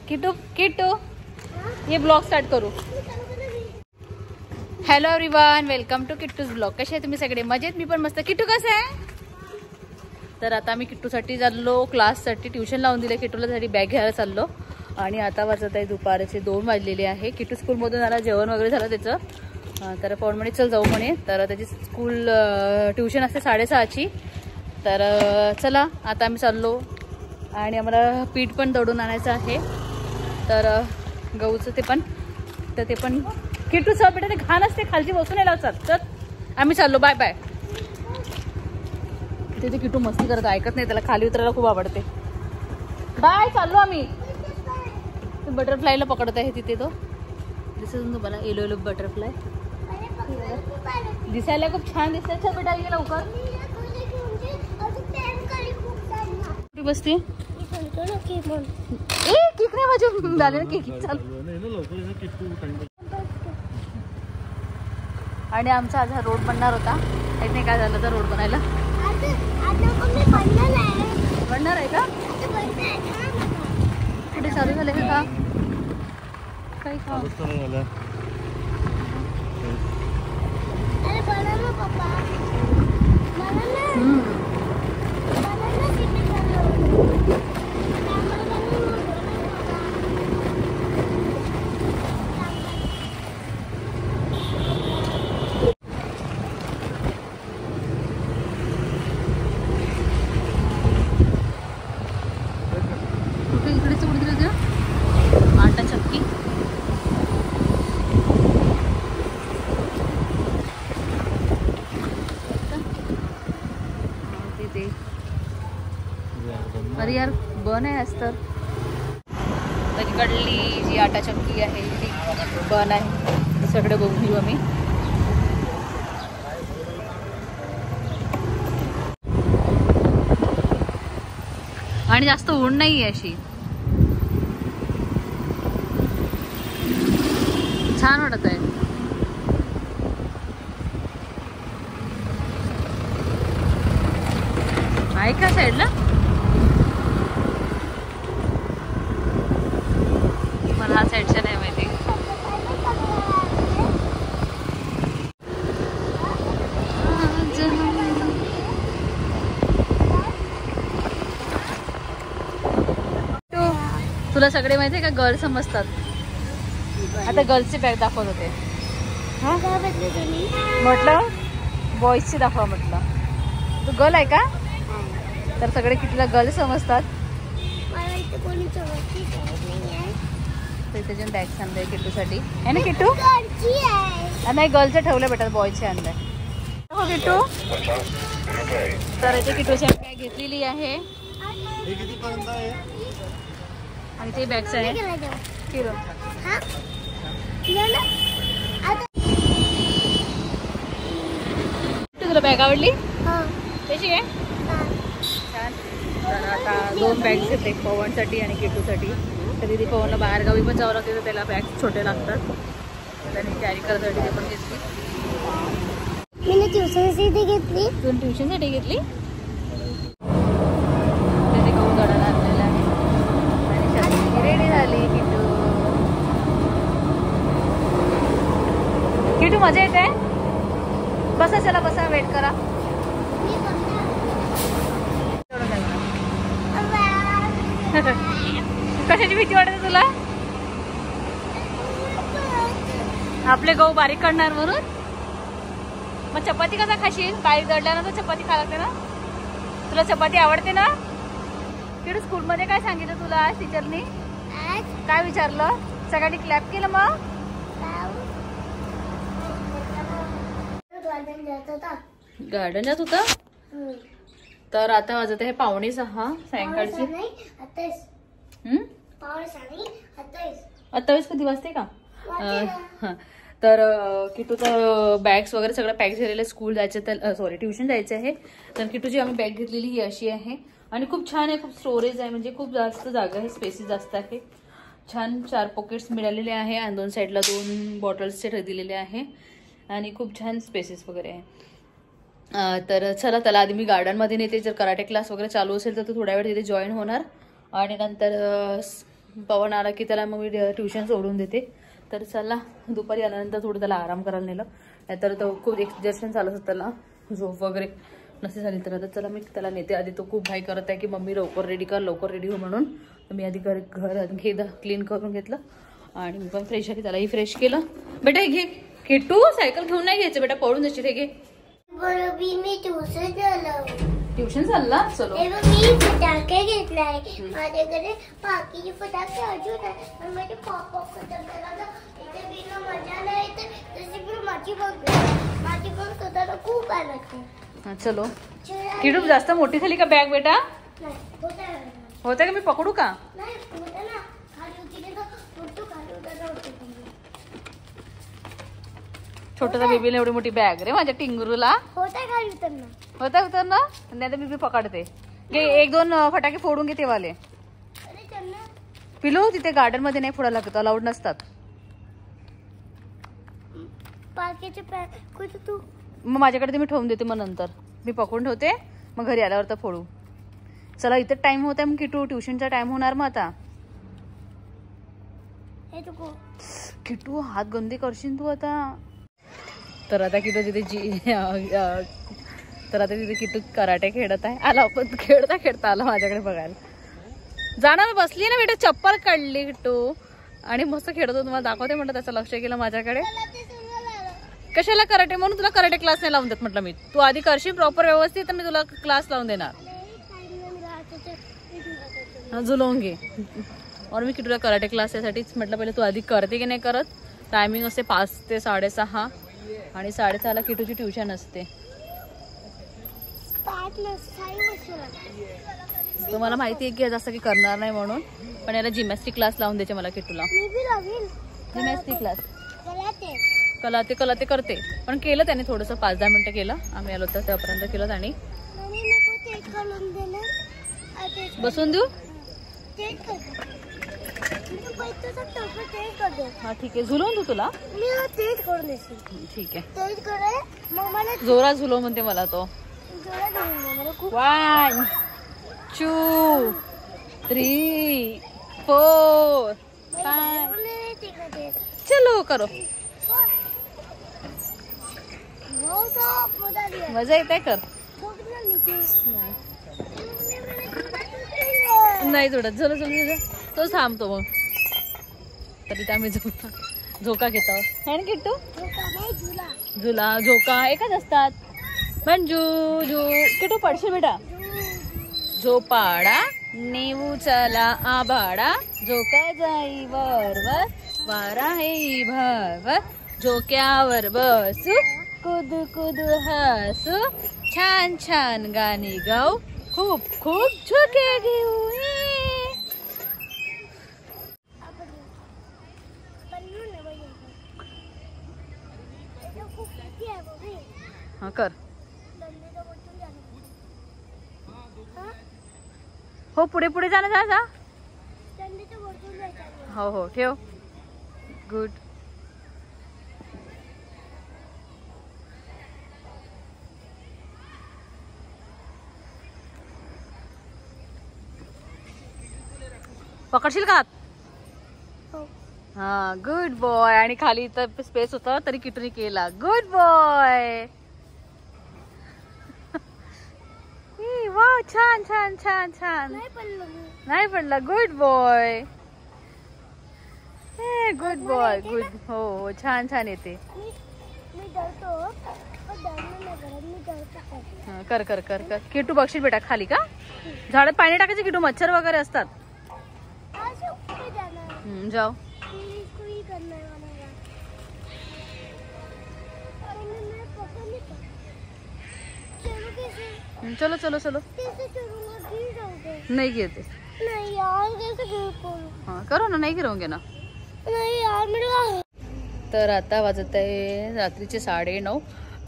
किटू किटू ये blog start करू. Hello everyone, welcome to Kittu's blog. कसे आहे तुम्ही सगळे? मजेत? मी पण मस्त. किट्टू कसं आहे? तर आता मी किट्टूसाठी चाललो क्लाससाठी, ट्युशन लावून दिले किट्टूला, साठी बॅग घ्यायला चाललो. आणि आता वाजत आहे दुपारचे 2 वाजलेले आहे. किट्टू स्कूलमधून आला, जेवण वगैरे झालं त्याचं. तर पाऊण म्हणे चल जाऊ म्हणे. तर त्याची स्कूल ट्युशन असते 6:30ची. तर चला आता आम्ही चाललो. आणि आम्हाला पीठ पण दळून आणायचं आहे. तर गहूचं ते पण किट्टू सर बेटा ते घाण असते, खालची बसून यायला लावतात. तर आम्ही चाललो, बाय बाय. तिथे किट्टू मस्ती करत, ऐकत नाही, त्याला खाली उतरायला खूप आवडते. बाय, चाललो आम्ही. बटरफ्लायला पकडत आहे तिथे. तो दिसत तुम्हाला येलो येलो बटरफ्लाय दिसायला खूप छान दिसतंय. चल बेटा ये लवकर. कुठे बसते? केक नाही माझ्या झाले ना केक. चाल. आणि आमचा आज हा रोड बनणार होता. माहित नाही काय झालं तर रोड बनायला. बनणार आहे का? कुठे चालू झाले का? काही का आटा चक्की. अरे यार बन आहे आज. तर तिकडली जी आटा चक्की आहे ती बन आहे. सगळं बघून घेऊ आम्ही. आणि जास्त ऊन नाही आहे, अशी छान वाटत आहे. आहे का साईडला? मला हा साईडच्या नाही माहिती. तुला सगळे माहिती आहे का? गर्ल समजतात. आता गर्ल्सची बॅग दाखवत होते. म्हटलं बॉईजची दाखवा म्हटलं. तू गर्ल आहे का? तर सगळे कितीला गर्ल समजतात. त्याच्या बॅग्स आणलंय किट्टूसाठी. आहे ना किट्टू? नाही, गर्लचं ठेवलं बेटा, बॉयचे आणलंय. हो किट्टू. तर इथे किट्टूची बॅग घेतलेली आहे. आणि ते बॅग्स आहे किरो. तुला बॅग आवडली? कशी आहे? छान. तर आता 2 बॅग्स घेतले, पवनसाठी आणि किट्टूसाठी. तर तिथे पवनला बाहेरगावी पण जावं लागते, तर त्याला बॅग छोटे लागतात. त्याने कॅरी करायसाठी ते पण घेतली. मी ट्युशनसाठी घेतली. तू ट्युशनसाठी घेतली? तिथे गहू दळायला आणलेला आहे. आणि चटणी रेडी झाली. किट्टू मजा येते? बसा, चला बसा, वेट करा. कशाची भीती वाटते तुला? आपले गहू बारीक करणार म्हणून? मग चपाती कसा खाशील? बारीक दळल्यानंतर चपाती खा लागते ना. तुला चपाती आवडते ना? किती स्कूलमध्ये काय सांगितलं तुला आज टीचरनी? काय विचारलं? सगळ्यांनी क्लॅप केलं मग? गार्डन जात होता. तर आता वाजत आहे 5:45 सायंकाळची. 28 कधी वाजते का? तर किट्टूचं बॅग्स वगैरे सगळं पॅक झालेलं. स्कूल जायचं, तर सॉरी ट्युशन जायचं आहे. तर किट्टूची आम्ही बॅग घेतलेली ही अशी आहे. आणि खूप छान आहे, खूप स्टोरेज आहे, म्हणजे खूप जास्त जागा आहे, स्पेसेस जास्त आहे. छान 4 पॉकेट्स मिळालेले आहे. आणि 2 साईडला 2 बॉटल्सचे दिलेले आहे. आणि खूप छान स्पेसेस वगैरे आहे. तर चला, त्याला आधी मी गार्डनमध्ये नेते. जर कराटे क्लास वगैरे चालू असेल तर तो थोड्या वेळ तिथे जॉईन होणार. आणि नंतर पवन आला की त्याला मग मी ट्युशन सोडून देते. तर चला दुपारी आल्यानंतर थोडं त्याला आराम करायला नेलं, नाहीतर तो खूप एक्सजर्शन चालत होतं त्याला, झोप वगैरे नसते झाली. तर आता चला मी त्याला नेते. आधी तो खूप घाई करत आहे की मम्मी लवकर रेडी कर, लवकर रेडी हो म्हणून. तर मी आधी घर क्लीन करून घेतलं आणि मी पण फ्रेश आहे, त्यालाही फ्रेश केलं. बेटा हे घे किट्टू, सायकल घेऊन नाही घ्यायचं बेटा, पळून जायची. हे घे. ट्युशन चालला. चलो मी फटाके घेतलाय माझ्याकडे, बाकीचे फटाके अजून आहे. माझे पॉप फटाके इथे बिना मजा नाही येत, तशी पण माझी पण स्वतःला खूप आवडते. चलो किटू, जास्त मोठी झाली का बॅग बेटा? होते का? मी पकडू का? छोटासा बेबीला एवढी मोठी बॅग रे माझ्या टिंगरूला. होता उतरणं नाही तर मी पकडते. घे 1-2 फटाके फोडून घे तेवाले. पिलू तिथे गार्डन मध्ये नाही फोडायला लागत, अलाउड नसतात. मग माझ्याकडे ते मी ठेवून देते, मग नंतर मी पकडून ठेवते, मग घरी आल्यावर तर फोडू. चला इथे टाइम होत आहे, मग किटू ट्युशनचा टाइम होणार. मग आता किटू हात गंदे करशील तू आता. तर आता किटू तिथे किटू कराटे खेळत आहे. आला पण खेळता खेळता आला माझ्याकडे बघायला. जाणार बसली ना बेटा, चप्पल काढली किटू आणि मस्त खेळत होतो. तुम्हाला दाखवते म्हटलं, त्याचं लक्ष गेलं माझ्याकडे. कशाला कराटे? म्हणून तुला कराटे क्लास नाही लावून देत म्हटलं मी. तू आधी करशील प्रॉपर व्यवस्थित तर मी तुला क्लास लावून देणार. झुलवून घे. और मी किटूला कराटे क्लास यासाठीच म्हटलं पहिले तू आधी करते की नाही करत. टायमिंग असते 5 ते 6:30 आणि 6:30ला किटूची ट्युशन असते. तुम्हाला माहिती आहे की जास्त की करणार नाही म्हणून, पण याला जिमॅस्टिक क्लास लावून द्यायचे मला किटूला. जिमॅस्टिक क्लास कलाते करते, पण केलं त्याने थोडंसं 5-10 मिनिटं केलं. आम्ही आलो तर त्यापर्यंत केलं त्याने. बसून देऊ? हा ठीक आहे, झुलवून तू तुला. ठीक आहे, जोरात झुलव म्हणते मला तो. 1 2 3 4 5 चलो करो. मजा येत आहे, कर. नाही जोडत. झोला तो थांबतो मग. तरी आम्ही झोका घेतो है ना किट्टू? झुला झोका एकच असतात. मंजू किट्टू पडशील बेटा. झोपाडा नेऊ चला आभाडा, झोका जाई वर वारा हे भर, झोक्यावर बसू कुद कुद हसू, छान छान गाणी गाऊ, खूप खूप झोके घेऊ. हाँ कर. हो पुढे पुढे जा ना, जा. हो ठेव. गुड. पकडशील का? हा गुड बॉय. आणि खाली इथं स्पेस होता तरी किटूने केला. Good boy. वाह छान छान छान छान. नाही पडला. Good boy. Good boy. Good. हो छान छान येते. कर कर कर कर. किटू बघशील बेटा खाली का? झाडात पाणी टाकायचे किटू, मच्छर वगैरे असतात. जाओ. चलो चलो चलो. नहीं गिरते. नहीं यार कैसे हाँ करो ना, नहीं गिरोगे ना. नहीं यार मेरा. तर आता वाजत आहे रात्रीचे 9:30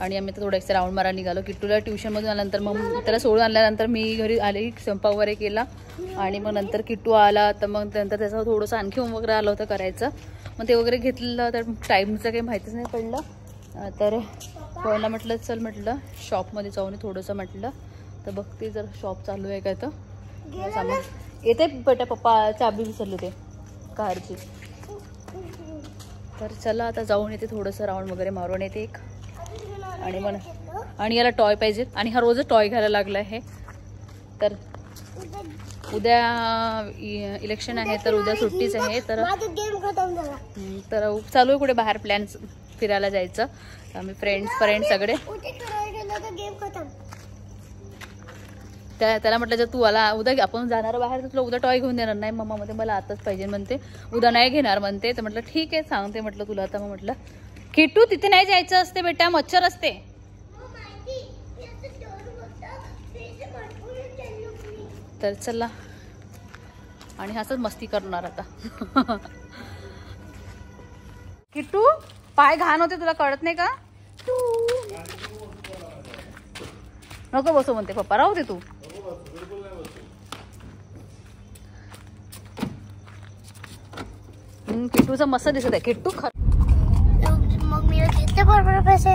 आणि आम्ही तर थोडं एक्स्ट्रा राऊंड मारा निघालो. किट्टूला ट्युशनमधून आल्यानंतर मग त्याला सोडून आणल्यानंतर मी घरी आले, स्वयंपाक वगैरे केला आणि मग नंतर किट्टू आला. तर मग नंतर त्याचं थोडंसं आणखी होम वगैरे आलं होतं करायचं, मग ते वगैरे घेतलं. तर टाईमचं काही माहितीच नाही पडलं. तर पवनला म्हटलं चल, म्हटलं शॉपमध्ये जाऊन थोडंसं म्हटलं. तर बघते जर शॉप चालू आहे काय तर सामान. येते बेटा, पप्पा चाबी विसरले ते. कारची. तर चला आता जाऊन येते, थोडंसं राऊंड वगैरे मारून येते एक. आणि मला आणि याला टॉय पाहिजे आणि हा रोजच टॉय घ्यायला लागला आहे. तर उद्या इलेक्शन आहे तर उद्या सुट्टीच आहे. तर चालू आहे कुठे बाहेर प्लॅन फिरायला जायचं. आम्ही फ्रेंड्स सगळे. त्याला म्हटलं जर तू आला उद्या आपण जाणार बाहेर तर तुला उद्या टॉय घेऊन देणार नाही मम्मा मध्ये मला आताच पाहिजे म्हणते, उद्या नाही घेणार म्हणते. तर म्हटलं ठीक आहे सांगते म्हटलं तुला. आता मग म्हटलं किट्टू तिथे नाही जायचं असते बेटा, मच्छर असते. तर चला आणि असंच मस्ती करणार आता. किट्टू पाय घाण होते तुला कळत नाही का? नको बसू म्हणते पप्पा, राहू दे तू. किट्टूचा मस्त दिसत आहे. किट्टू मग मी किती बरोबर पैसे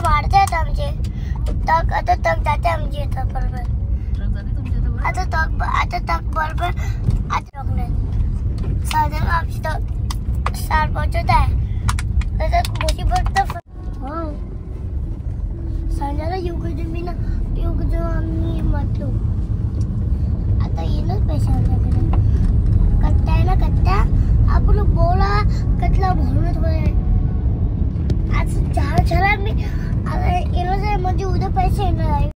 वाढते आहेत आमचे. तक आता तक जाते आमची आता बरोबर. आता तक बरोबर आता नाही साधारण आमची तक 60 पोहोचत आहे. त्याच्यात मोठी बरोबर संध्याला मी आम्ही म्हटलो आता येणच पैसे आमच्याकडे. कट्टा आहे ना कट्टा आपण बोला कटला भरूनच बरे. आज झाला मी येणच आहे म्हणजे उद्या पैसे येणार आहे.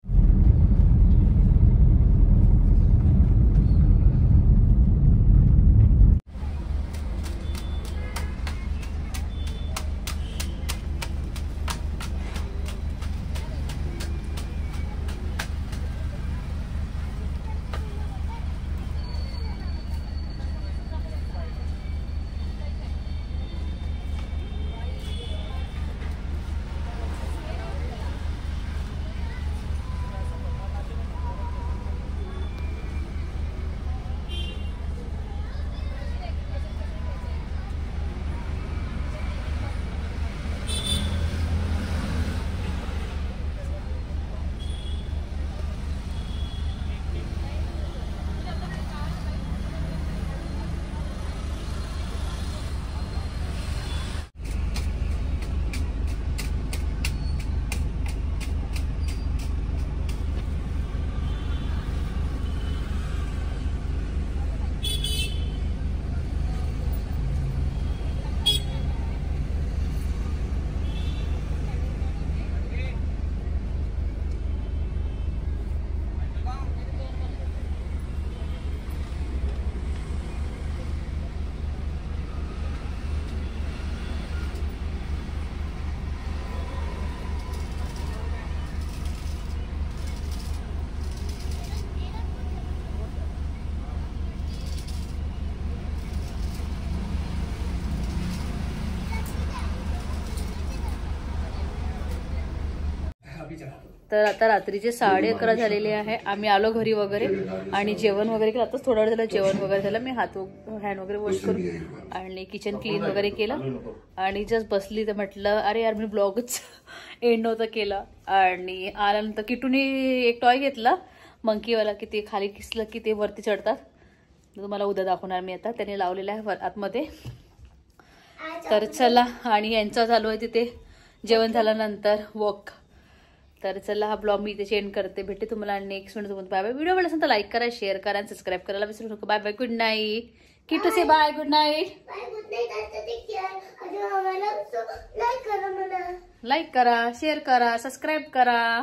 तर आता रात्रीचे 11:30 झालेले आहे. आम्ही आलो घरी वगैरे आणि जेवण वगैरे केलं. आताच थोडा वेळ झालं जेवण वगैरे झालं. मी हँड वगैरे वॉश करून आणि किचन क्लीन वगैरे केलं आणि जस्ट बसली तर म्हटलं अरे यार मी ब्लॉगच एंड नव्हतं केलं. आणि आल्यानंतर किटूने एक टॉय घेतला मंकीवाला की ते खाली किसलं की ते वरती चढतात. तुम्हाला उद्या दाखवणार मी. आता त्याने लावलेलं आहे आतमध्ये. तर चला आणि यांचं चालू आहे तिथे जेवण झाल्यानंतर वॉक. तर चला हा ब्लॉग मी इथे एंड करते. भेटते तुम्हाला next video. Bye bye. Video आवडला असेल तर लाईक करा, शेअर करा आणि सबस्क्राईब करायला विसरू नका. Bye bye. Good night. Kittu से बाय. Good night. लाईक करा, शेअर करा, सबस्क्राईब करा.